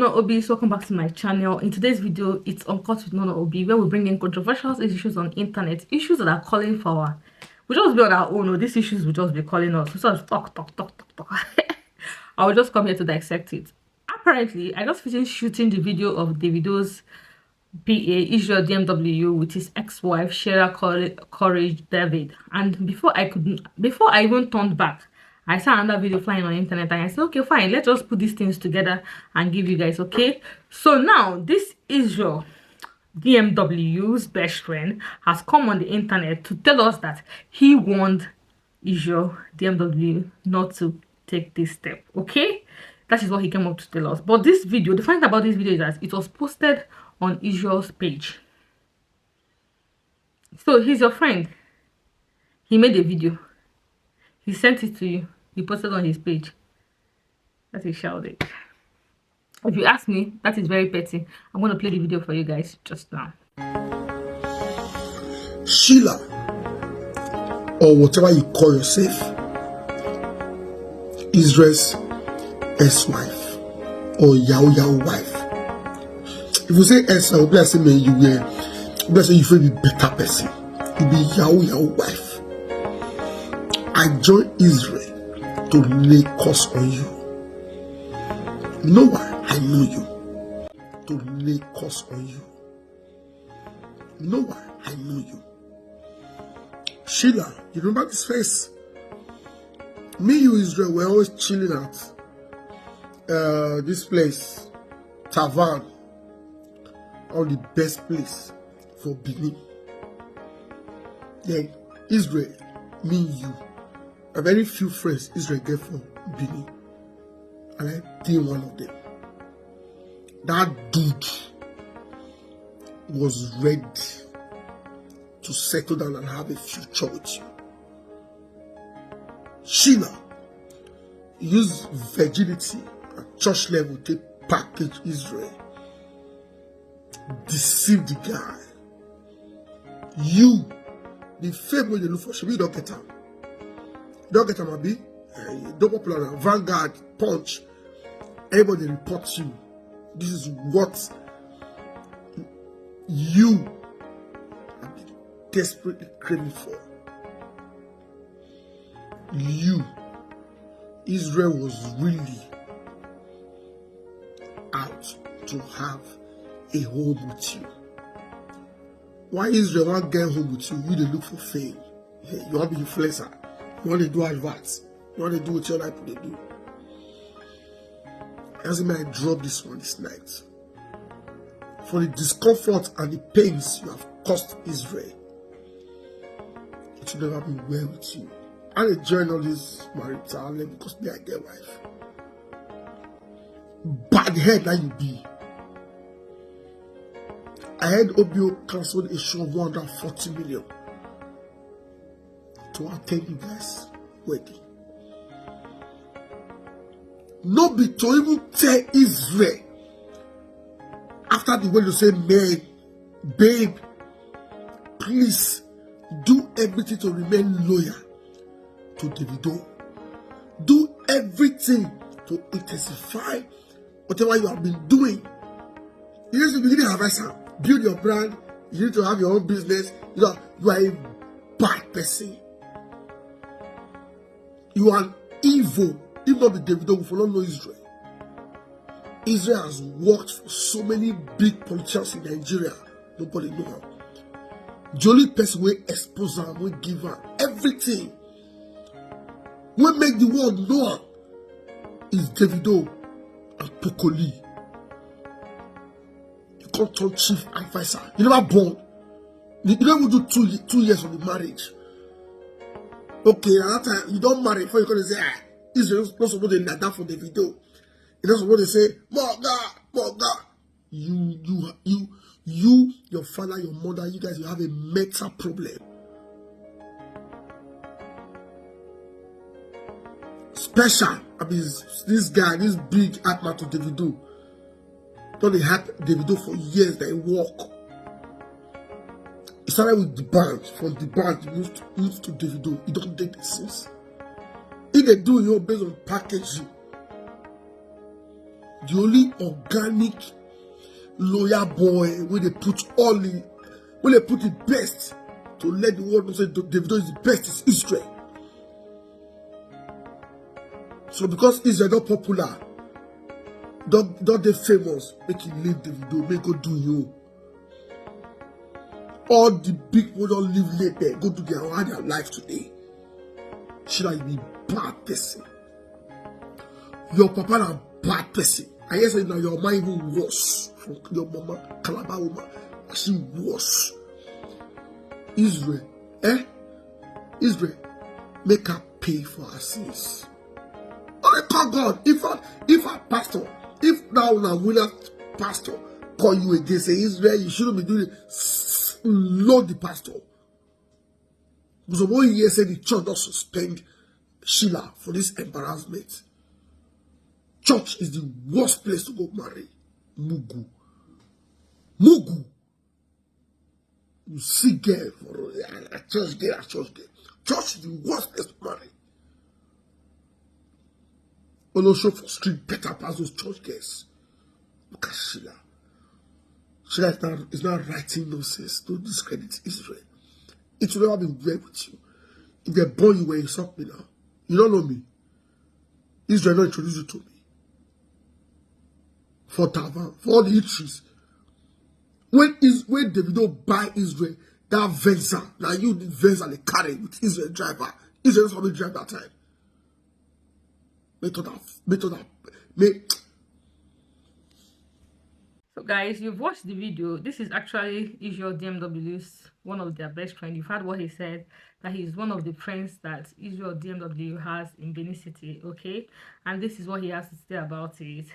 Nona Obis, welcome back to my channel. In today's video, it's Uncut with Nona Obi, where we bring in controversial issues on internet, issues that are calling for our, we just be on our own, or these issues will just be calling us. We sort of talk. I will just come here to dissect it. Apparently, I just finished shooting the video of Davido's PA Isrealdmw with his ex-wife Sheila Courage David, and before I even turned back, I saw another video flying on the internet and I said, okay, fine, let's just put these things together and give you guys. Okay, so now this Isrealdmw's best friend has come on the internet to tell us that he warned Isrealdmw not to take this step. Okay, that is what he came up to tell us. But this video, the funny thing about this video is that it was posted on Isreal's page. So he's your friend. He made a video. He sent it to you. He posted on his page. That is shouted. If you ask me, that is very petty. I'm going to play the video for you guys just now. Sheila, or whatever you call yourself, Israel's ex-wife or Yahoo wife. If you say ex, I will be saying you feel be better person. You be Yahoo wife. I joined Israel to lay curse on you. You know why? I know you. To lay curse on you. You know why? I know you. Sheila, you remember this face? Me, you, Israel, we're always chilling at this place, Tavern, all the best place for Benin. Then Israel, me, you, a very few friends Israel get from Benin, and I did one of them. That dude was ready to settle down and have a future with you. Sheila used virginity at church level to package Israel, deceive the guy. You, the fake way they look for, should be don't get him. Don't get him, Abi. Don't popular now. Vanguard, Punch. Everybody reports you. This is what you have been desperately craving for. You, Israel was really out to have a home with you. Why Israel want to get home with you? You they look for fame. You want to be influencer. You want to do adverts. You want to do what your life they do. As I drop this one this night. For the discomfort and the pains you have caused Israel, it should never be well with you. I'm a journalist, marital, because me I get wife. Bad head that you be. I heard OBO cancelled a show of 140 million to attend you guys' wedding. No be to even tell Israel after the wedding to say, man, babe, please do everything to remain loyal to Davido. Do everything to intensify whatever you have been doing. You need to begin to have build your brand. You need to have your own business. You know, you are a bad person. You are evil. If not the Davido, we will not know Israel. Israel has worked for so many big politicians in Nigeria. Nobody know her. The only person will expose her, will give her everything. What make the world know her is Davido and Pokoli. You can't turn chief advisor. You never born. You never do 2 years of the marriage. Okay, at that time you don't marry before you can say, Israel not supposed to kneel down for Davido. You're not supposed to say, more God. You, your father, your mother, you guys, you have a mental problem. Special. I mean, this guy, this big actor to Davido. Don't they had Davido for years that he walk. He started with the band. From the band, he moved to Davido. He don't date this since. If they do, based on packaging. The only organic loyal boy where they put the best to let the world know say Davido is the best is Israel. So because Israel not popular, don't they famous, make him leave Davido, make go do you. All the big people don't live later, go do their life today. Sheila, you be bad person. Your papa a bad person. I guess now your mind even worse from your mama, Calabar woman. She worse. Israel, Israel, make her pay for her sins. Only call God. If a pastor, if now a winner pastor call you again, say Israel, you shouldn't be doing it. Lord the pastor. Because one year said the church does suspend Sheila for this embarrassment. Church is the worst place to go marry. Mugu. You see girl for a church girl. Church is the worst place to marry. Also for street better pass those church girls. Look at Sheila. Sheila is not writing nonsense. Don't discredit Israel. It will never be well with you. If they born you where you suck me now. You don't know me. Israel not introduce you to me. For Tavan, for all the histories. When Davido buy Israel, that Venza, now you did Venza they carry with Israel driver. Israel doesn't drive that time. So guys, you've watched the video. This is actually Isrealdmw's one of their best friends. You've heard what he said, that he's one of the friends that Isrealdmw has in Benin City, okay? And this is what he has to say about it.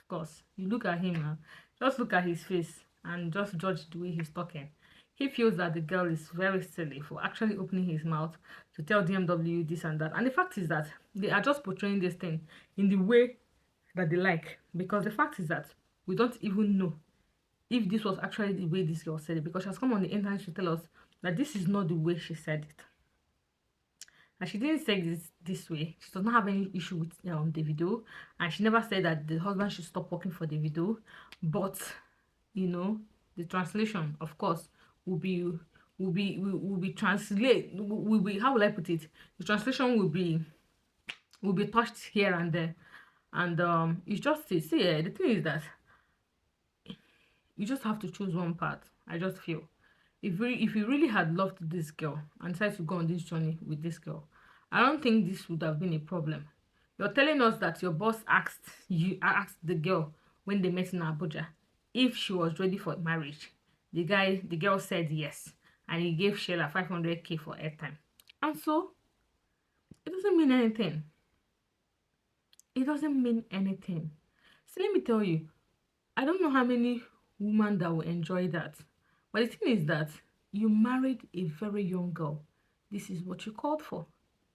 Of course, you look at him now, just look at his face and just judge the way he's talking. He feels that the girl is very silly for actually opening his mouth to tell DMW this and that. And the fact is that they are just portraying this thing in the way that they like. Because the fact is that we don't even know if this was actually the way this girl said it. Because she has come on the internet to tell us that this is not the way she said it. And she didn't say this way. She does not have any issue with Davido. And she never said that the husband should stop working for Davido. But, you know, the translation, of course, will be how will I put it? The translation will be touched here and there. And it's just the thing is that you just have to choose one path. I just feel if you really had loved this girl and decided to go on this journey with this girl, I don't think this would have been a problem. You're telling us that your boss asked the girl when they met in Abuja if she was ready for marriage. The girl said yes, and he gave Sheila 500k for airtime. And so it doesn't mean anything. It doesn't mean anything. So let me tell you, I don't know how many women that will enjoy that. But the thing is that you married a very young girl. This is what you called for.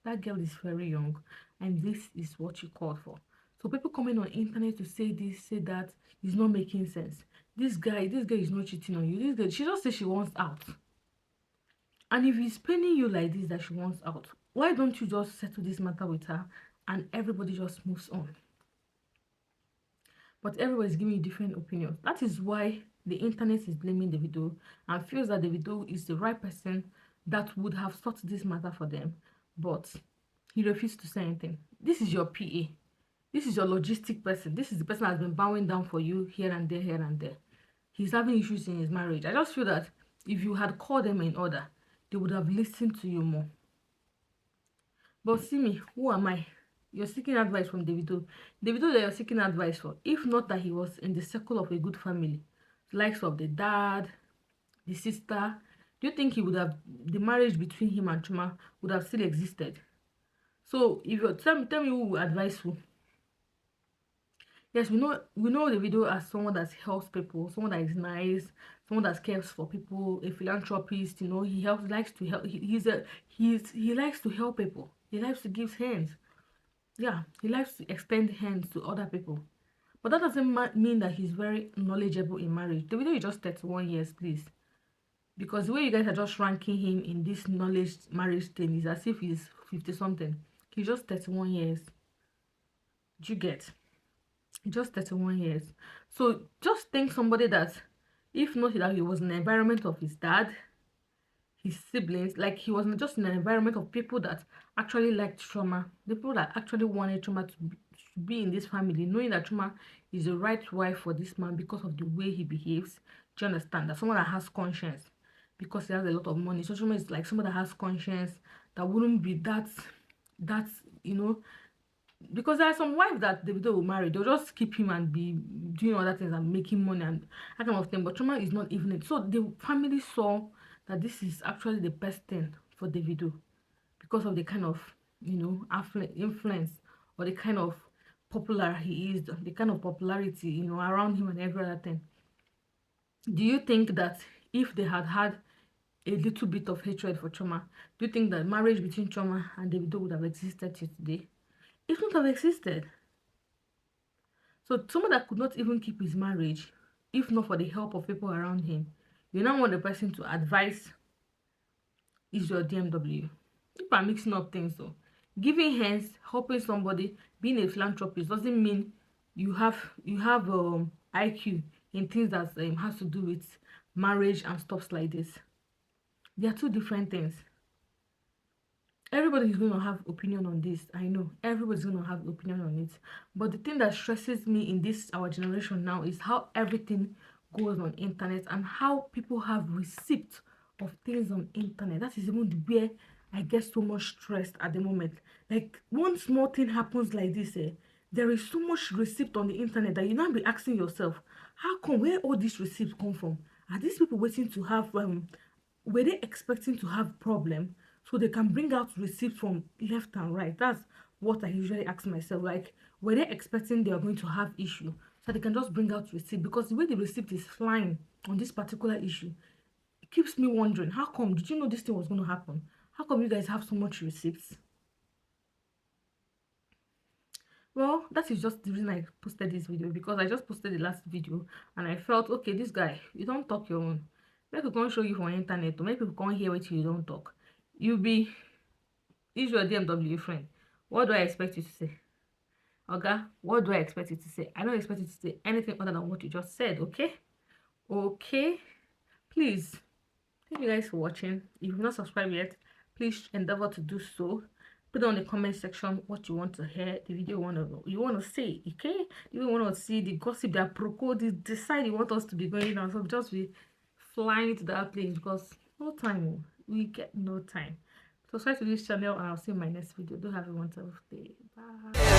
That girl is very young, and this is what you called for. So people coming on internet to say this, say that, is not making sense. This girl is not cheating on you. This girl, she just says she wants out. And if he's paining you like this, that she wants out, why don't you just settle this matter with her and everybody just moves on? But everybody's giving you different opinions. That is why the internet is blaming Davido and feels that Davido is the right person that would have sorted this matter for them, but he refused to say anything. This is your PA. This is your logistic person. This is the person that's been bowing down for you here and there, here and there. He's having issues in his marriage. I just feel that if you had called them in order, they would have listened to you more. But see me, who am I? You're seeking advice from Davido. Davido that you're seeking advice for, if not that he was in the circle of a good family, the likes of the dad, the sister, do you think he would have, the marriage between him and Chuma would have still existed? So if you tell me who will advise who. Yes, we know Davido as someone that helps people, someone that is nice, someone that cares for people, a philanthropist. You know, he likes to help. He likes to help people. He likes to give hands. Yeah, he likes to extend hands to other people. But that doesn't mean that he's very knowledgeable in marriage. Davido is just 31 years, please. Because the way you guys are just ranking him in this knowledge marriage thing is as if he's 50 something. He's just 31 years. Do you get? just 31 years. So just think somebody that, if not that he was in the environment of his dad, his siblings, like he was just in an environment of people that actually liked Trauma, the people that actually wanted Trauma to be in this family, knowing that Trauma is the right wife for this man because of the way he behaves. Do you understand? That someone that has conscience, because he has a lot of money. So Trauma is like someone that has conscience, that wouldn't be that you know, because there are some wives that Davido will marry, they'll just keep him and be doing other things and making money and that kind of thing. But Chuma is not even it. So the family saw that this is actually the best thing for Davido because of the kind of, you know, influence, or the kind of popular he is, the kind of popularity, you know, around him and every other thing. Do you think that if they had had a little bit of hatred for Choma, do you think that marriage between Choma and Davido would have existed till today? It wouldn't have existed. So someone that could not even keep his marriage, if not for the help of people around him, you now want the person to advise Isrealdmw. People are mixing up things though. Giving hands, helping somebody, being a philanthropist doesn't mean you have IQ in things that has to do with marriage and stuff like this. They are two different things. Everybody is going to have opinion on this. I know everybody's going to have opinion on it, but the thing that stresses me in this our generation now is how everything goes on internet and how people have receipts of things on internet. That is even where I get so much stressed at the moment. Like one small thing happens like this, there is so much receipt on the internet that you now be asking yourself, how come, where all these receipts come from? Are these people waiting to have were they expecting to have problem so they can bring out receipts from left and right? That's what I usually ask myself. Like, were they expecting they are going to have issue so they can just bring out receipt? Because the way the receipt is flying on this particular issue, it keeps me wondering, how come, did you know this thing was going to happen? How come you guys have so much receipts? Well, that is just the reason I posted this video, because I just posted the last video and I felt, okay, this guy, you don't talk your own. Make people can't show you for internet, or make people can't hear what you don't talk. You be Isrealdmw friend. What do I expect you to say? Okay, what do I expect you to say? I don't expect you to say anything other than what you just said, okay? Okay, please. Thank you guys for watching. If you've not subscribed yet, please endeavor to do so. Put on the comment section what you want to hear, the video you want to see, okay? You want to see the gossip, that proco, the side you want us to be going on. So just be flying to that place, because no time, oh. We get no time. Subscribe to this channel and I'll see you in my next video. Do have a wonderful day. Bye.